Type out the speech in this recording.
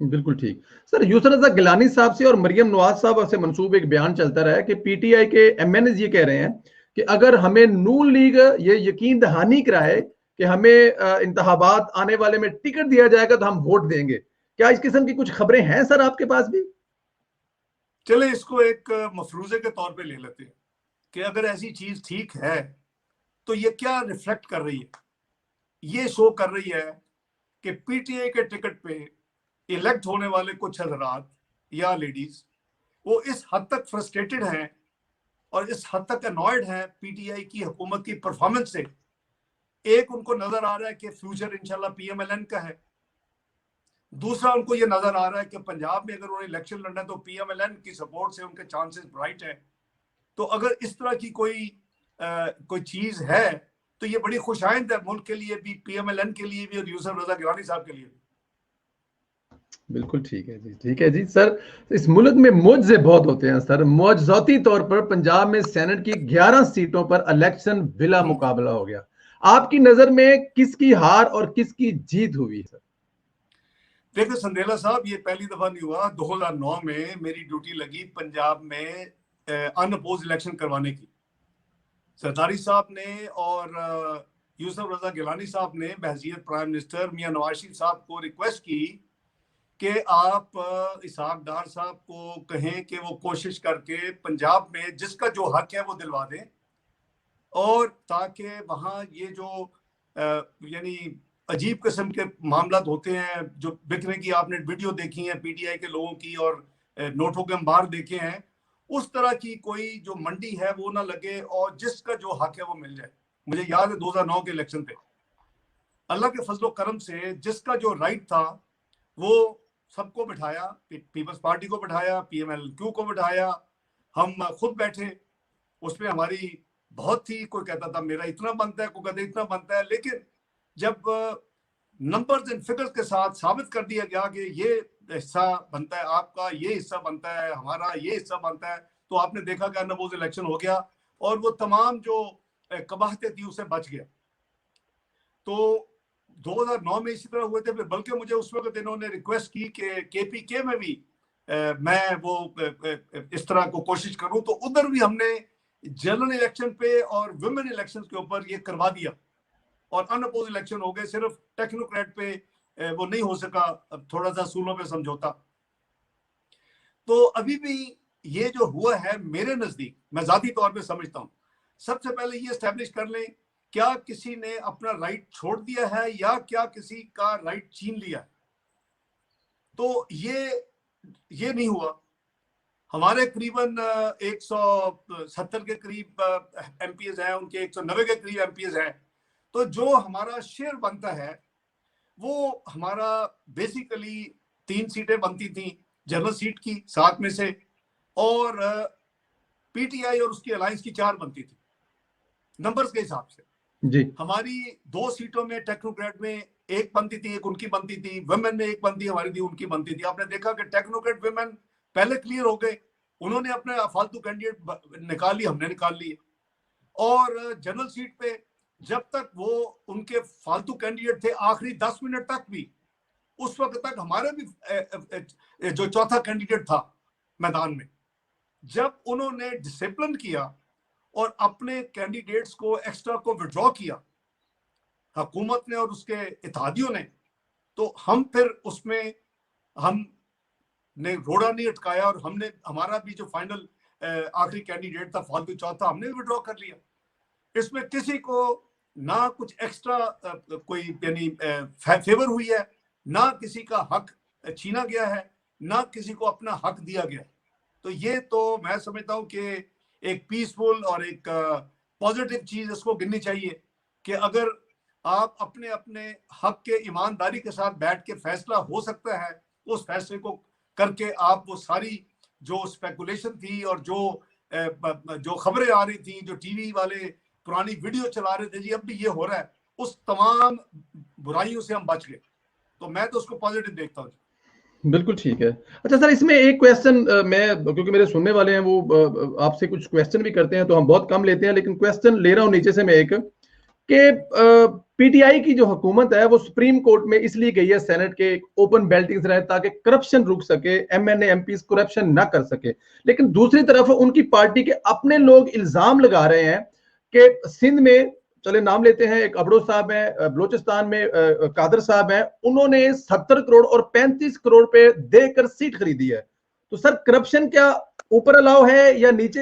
बिल्कुल ठीक। सर, यूसुफ रज़ा गिलानी साहब से और मरियम नवाज साहब से मंसूब एक बयान चलता रहा है कि पीटीआई के एमएनएस ये कह रहे हैं कि अगर हमें नून लीग ये यकीन दहानी कराए कि हमें इंतखाबात आने वाले में टिकट दिया जाएगा तो हम वोट देंगे। क्या इस किस्म की कुछ खबरें हैं सर आपके पास भी? चले इसको एक मफरूजे के तौर पे ले लेते हैं कि अगर ऐसी चीज ठीक है तो ये क्या रिफ्लेक्ट कर रही है? ये शो कर रही है कि पीटीआई के टिकट पे इलेक्ट होने वाले कुछ हजरात या लेडीज वो इस हद तक फ्रस्ट्रेटेड हैं और इस हद तक अनॉयड हैं पीटीआई की हुकूमत की परफॉर्मेंस से। एक, उनको नजर आ रहा है कि फ्यूचर इंशाल्लाह पीएमएलएन का है। दूसरा, उनको ये नजर आ रहा है कि पंजाब में अगर उन्हें इलेक्शन लड़ना है तो पीएमएलएन की सपोर्ट से उनके चांसेस ब्राइट हैं। तो अगर इस तरह की कोई चीज है तो ये बड़ी खुशाइंद है मुल्क के लिए भी, पीएमएलएन के लिए भी और यूसुफ रजा गिलानी साहब के लिए भी। बिल्कुल ठीक है जी, ठीक है जी। सर, इस मुल्क में मुआवजे बहुत होते हैं सर। मुआवजाती तौर पर पंजाब में सेनेट की 11 सीटों पर इलेक्शन बिला मुकाबला हो गया। आपकी नजर में किसकी हार और किसकी जीत हुई सर? देखो संदेला साहब, ये पहली दफा नहीं हुआ। 2009 में मेरी ड्यूटी लगी पंजाब में अनअपोज इलेक्शन करवाने की। सरदारी साहब ने और यूसुफ रजा गिलानी साहब ने बहसीयत प्राइम मिनिस्टर मियां नवाज शरीफ साहब को रिक्वेस्ट की कि आप इसहाक डार साहब को कहें कि वो कोशिश करके पंजाब में जिसका जो हक है वो दिलवा दें, और ताकि वहाँ ये जो यानी अजीब किस्म के मामला होते हैं जो बिकने की, आपने वीडियो देखी है पीटीआई के लोगों की और नोटों के अंबार देखे हैं, उस तरह की कोई जो मंडी है वो ना लगे और जिसका जो हक है वो मिल जाए। मुझे याद है 2009 के इलेक्शन पे अल्लाह के फजलो करम से जिसका जो राइट था वो सबको बिठाया, पीपल्स पार्टी को बिठाया, पीएमएलक्यू को बिठाया, हम खुद बैठे। उसमें हमारी बहुत थी, कोई कहता था मेरा इतना बनता है, कोई कहता इतना बनता है। लेकिन जब नंबर्स एंड फिगर्स के साथ साबित कर दिया गया कि ये हिस्सा बनता है आपका, ये हिस्सा बनता है हमारा, ये हिस्सा बनता है, तो आपने देखा कि अनअपोज इलेक्शन हो गया और वो तमाम जो कबाहतें थी उससे बच गया। तो 2009 में इसी तरह हुए थे। फिर बल्कि मुझे उस वक्त इन्होंने रिक्वेस्ट की कि केपीके में भी मैं वो इस तरह को कोशिश करूं, तो उधर भी हमने जनरल इलेक्शन पे और वुमेन इलेक्शन के ऊपर ये करवा दिया और अनअपोज इलेक्शन हो गए। सिर्फ टेक्नोक्रेट पे वो नहीं हो सका, थोड़ा सा सूलों पे समझौता। तो अभी भी ये जो हुआ है मेरे नजदीक, मैं जाती तौर पे समझता हूँ, सबसे पहले ये एस्टेब्लिश कर लें क्या किसी ने अपना राइट छोड़ दिया है या क्या किसी का राइट छीन लिया है। तो ये नहीं हुआ। हमारे करीबन 170 के करीब एमपीएस हैं, उनके 190 के करीब एमपीएस हैं। तो जो हमारा शेयर बनता है वो हमारा बेसिकली 3 सीटें बनती थी जनरल सीट की 7 में से, और पीटीआई और उसकी अलायंस की 4 बनती थी नंबर्स के हिसाब से जी। हमारी 2 सीटों में टेक्नोक्रेट में एक बनती थी, एक उनकी बनती थी। वुमेन में एक बनती हमारी थी, उनकी बनती थी। आपने देखा कि टेक्नोक्रेट वुमेन पहले क्लियर हो गए, उन्होंने अपने फालतू कैंडिडेट निकाल लिए, हमने निकाल लिए। और जनरल सीट पे जब तक वो उनके फालतू कैंडिडेट थे आखिरी 10 मिनट तक भी, उस वक्त तक हमारे भी जो चौथा कैंडिडेट था मैदान में, जब उन्होंने डिसिप्लिन किया और अपने कैंडिडेट्स को एक्स्ट्रा को विड्रॉ किया हुकूमत ने और उसके इत्तेहादियों ने, तो हम फिर उसमें हमने रोड़ा नहीं अटकाया और हमने हमारा भी जो फाइनल आखिरी कैंडिडेट था फालतू चौथा, हमने विड्रॉ कर लिया। इसमें किसी को ना कुछ एक्स्ट्रा कोई यानी फेवर हुई है, ना किसी का हक छीना गया है, ना किसी को अपना हक दिया गया। तो ये तो मैं समझता हूँ कि एक पीसफुल और एक पॉजिटिव चीज इसको गिननी चाहिए कि अगर आप अपने अपने हक के ईमानदारी के साथ बैठ के फैसला हो सकता है, उस फैसले को करके आप वो सारी जो स्पेकुलेशन थी और जो खबरें आ रही थी, जो टीवी वाले पुरानी वीडियो चला रहे थे जी अब भी ये हो रहा है, उस तमाम बुराइयों से हम बच गए। तो मैं तो उसको पॉजिटिव देखता हूँ। बिल्कुल ठीक है। अच्छा सर, इसमें एक क्वेश्चन मैं, क्योंकि मेरे सुनने वाले हैं वो आपसे कुछ क्वेश्चन भी करते हैं तो हम बहुत कम लेते हैं, लेकिन क्वेश्चन ले रहा हूं नीचे से मैं एक, कि पीटीआई की जो हुकूमत है वो सुप्रीम कोर्ट में इसलिए गई है सेनेट के ओपन बेल्टिंग रहे ताकि करप्शन रुक सके, एमएनए एमपी करप्शन ना कर सके। लेकिन दूसरी तरफ उनकी पार्टी के अपने लोग इल्जाम लगा रहे हैं कि सिंध में, चले नाम लेते हैं, एक अबड़ो साहब है, बलोचिस्तान में कादर साहब हैं, उन्होंने 70 करोड़ और 35 करोड़ पे देकर सीट खरीदी है। तो सर करप्शन क्या ऊपर अलाउ है या नीचे नहीं?